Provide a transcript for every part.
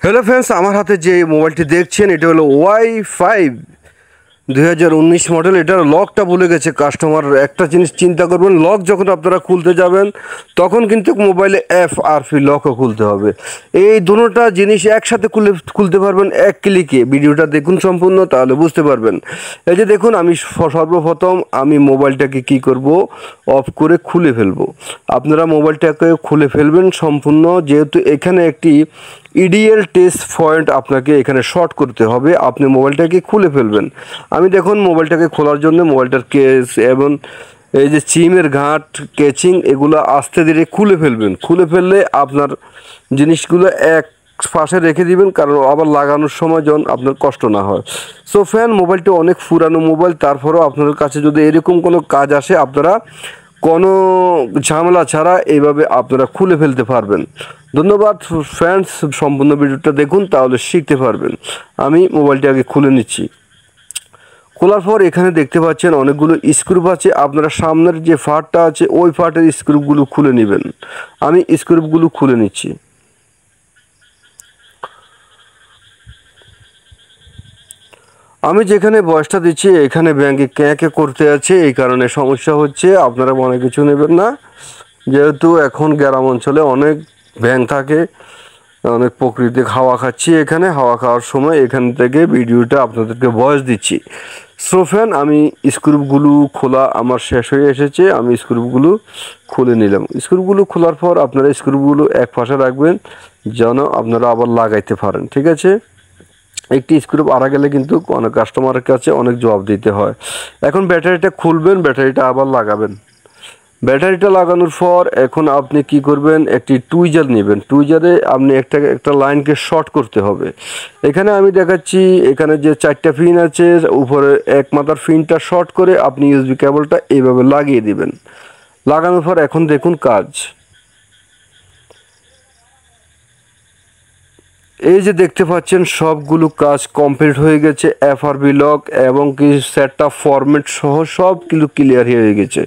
Hello friends, আমার হাতে যে মোবাইলটি দেখছেন এটা হলো Y5 2019 মডেল। এটার লকটা ভুলে গেছে কাস্টমার। একটা জিনিস চিন্তা করবেন, লক যখন আপনারা খুলতে যাবেন তখন কিন্তু মোবাইলে FRP লকও খুলতে হবে। এই দুটোটা জিনিস একসাথে খুলতে পারবেন এক ক্লিকে। ভিডিওটা দেখুন সম্পূর্ণ, তাহলে বুঝতে পারবেন। এই যে দেখুন, আমি সর্বপ্রথম মোবাইলটাকে কি করব, অফ করে খুলে ফেলবো। আপনারা মোবাইলটাকে খুলে ফেলবেন সম্পূর্ণ, যেহেতু এখানে একটি ইডিএল টেস্ট পয়েন্ট আপনাকে এখানে শর্ট করতে হবে। আপনি মোবাইলটাকে খুলে ফেলবেন। আমি দেখুন মোবাইলটাকে খোলার জন্য মোবাইলটার কেস এবং এই যে সিমের ঘাট, কেচিং, এগুলো আস্তে ধীরে খুলে ফেলবেন। খুলে ফেললে আপনার জিনিসগুলো এক পাশে রেখে দিবেন, কারণ আবার লাগানোর সময় যেন আপনার কষ্ট না হয়। সো ফ্যান, মোবাইলটি অনেক পুরানো মোবাইল, তারপরেও আপনাদের কাছে যদি এরকম কোনো কাজ আসে আপনারা কোনো ঝামেলা ছাড়া এইভাবে আপনারা খুলে ফেলতে পারবেন। ধন্যবাদ ফ্রেন্ডস, সম্পূর্ণ ভিডিওটা দেখুন তাহলে শিখতে পারবেন। আমি মোবাইলটি আগে খুলে নিচ্ছি। খোলার পর এখানে দেখতে পাচ্ছেন অনেকগুলো স্ক্রু আছে। আপনারা সামনের যে ফারটা আছে ওই ফাটের স্ক্রুগুলো খুলে নেবেন। আমি স্ক্রুগুলো খুলে নিচ্ছি। আমি যেখানে বয়সটা দিচ্ছি এখানে ব্যাংকে ক্যাঁকে করতে আছে, এই কারণে সমস্যা হচ্ছে। আপনারা মনে কিছু নেবেন না, যেহেতু এখন গ্রাম অঞ্চলে অনেক ব্যাংক থাকে, অনেক প্রকৃতিক হাওয়া খাচ্ছি। এখানে হাওয়া খাওয়ার সময় এখান থেকে ভিডিওটা আপনাদেরকে ভয়েস দিচ্ছি। সো ফ্যান, আমি স্ক্রুপগুলো খোলা আমার শেষ হয়ে এসেছে। আমি স্ক্রুপগুলো খুলে নিলাম। স্ক্রুপগুলো খোলার পর আপনারা স্ক্রুপগুলো এক পাশে রাখবেন যেন আপনারা আবার লাগাইতে পারেন, ঠিক আছে? একটি স্ক্রু আড়া গেলে কিন্তু অনেক কাস্টমারের কাছে অনেক জবাব দিতে হয়। এখন ব্যাটারিটা খুলবেন, ব্যাটারিটা আবার লাগাবেন। ব্যাটারিটা লাগানোর পর এখন আপনি কি করবেন, একটি টুইজার নেবেন। টুইজারে আপনি একটা লাইনকে শর্ট করতে হবে। এখানে আমি দেখাচ্ছি, এখানে যে 4টা পিন আছে, উপরে এক মাথার পিনটা শর্ট করে আপনি ইউএসবি কেবলটা এইভাবে লাগিয়ে দিবেন। লাগানোর পর এখন দেখুন কাজ। এই যে দেখতে পাচ্ছেন সবগুলো কাজ কমপ্লিট হয়ে গেছে। FRP লক এবং কি সেটআপ ফরম্যাট সহ সব কিছু ক্লিয়ার হয়ে গেছে।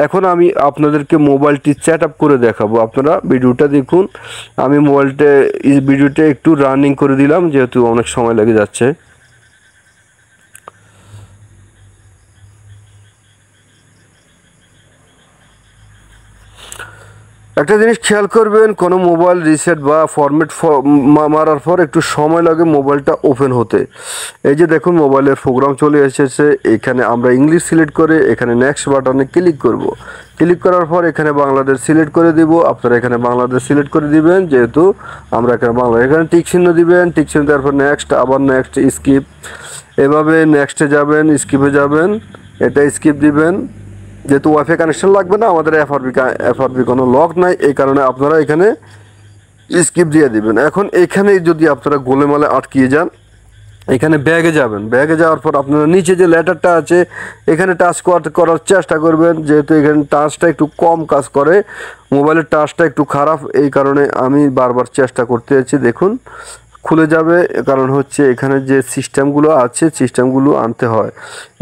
এখন আমি আপনাদেরকে মোবাইলটি সেট আপ করে দেখাবো। আপনারা ভিডিওটা দেখুন। আমি ভিডিওটা একটু রানিং করে দিলাম, যেহেতু অনেক সময় লেগে যাচ্ছে। একটা জিনিস খেয়াল করবেন, কোনো মোবাইল রিসেট বা ফরম্যাট মারার পর একটু সময় লাগে মোবাইলটা ওপেন হতে। এই যে দেখুন মোবাইলের প্রোগ্রাম চলে এসেছে। এখানে আমরা ইংলিশ সিলেক্ট করে এখানে নেক্সট বাটনে ক্লিক করব। ক্লিক করার পর এখানে বাংলাদেশ সিলেক্ট করে দিব। আপনারা এখানে বাংলাদেশ সিলেক্ট করে দিবেন, যেহেতু আমরা এখানে বাংলা। এখানে টিক চিহ্ন দিবেন, টিক চিহ্ন দেওয়ার পর নেক্সট, আবার নেক্সট, স্কিপ। এভাবে নেক্সটে যাবেন, স্কিপে যাবেন, এটা স্কিপ দিবেন। যেহেতু ওয়াইফাই কানেকশন লাগবে না, আমাদের এফআরপি কোনো লক নাই, এই কারণে আপনারা এখানে স্কিপ দিয়ে দিবেন। এখন এখানে যদি আপনারা গোলেমালে আটকিয়ে যান, এখানে ব্যাগে যাবেন। ব্যাগে যাওয়ার পর আপনারা নিচে যে লেটারটা আছে এখানে টাচ করার চেষ্টা করবেন, যেহেতু এখানে টাচটা একটু কম কাজ করে, মোবাইলের টাচটা একটু খারাপ, এই কারণে আমি বারবার চেষ্টা করতে আছি। দেখুন খুলে যাবে, কারণ হচ্ছে এখানে যে সিস্টেমগুলো আছে সিস্টেমগুলো আনতে হয়।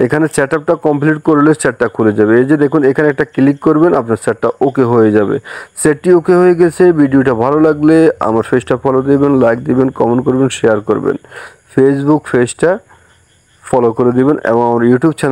এখানে সেট আপটা কমপ্লিট করলে সেটটা খুলে যাবে। এই যে দেখুন এখানে একটা ক্লিক করবেন, আপনার সেটটা ওকে হয়ে যাবে। সেটটি ওকে হয়ে গেছে। ভিডিওটা ভালো লাগলে আমার পেজটা ফলো দেবেন, লাইক দিবেন, কমেন্ট করবেন, শেয়ার করবেন। ফেসবুক পেজটা ফলো করে দিবেন এবং আমার ইউটিউব চ্যানেল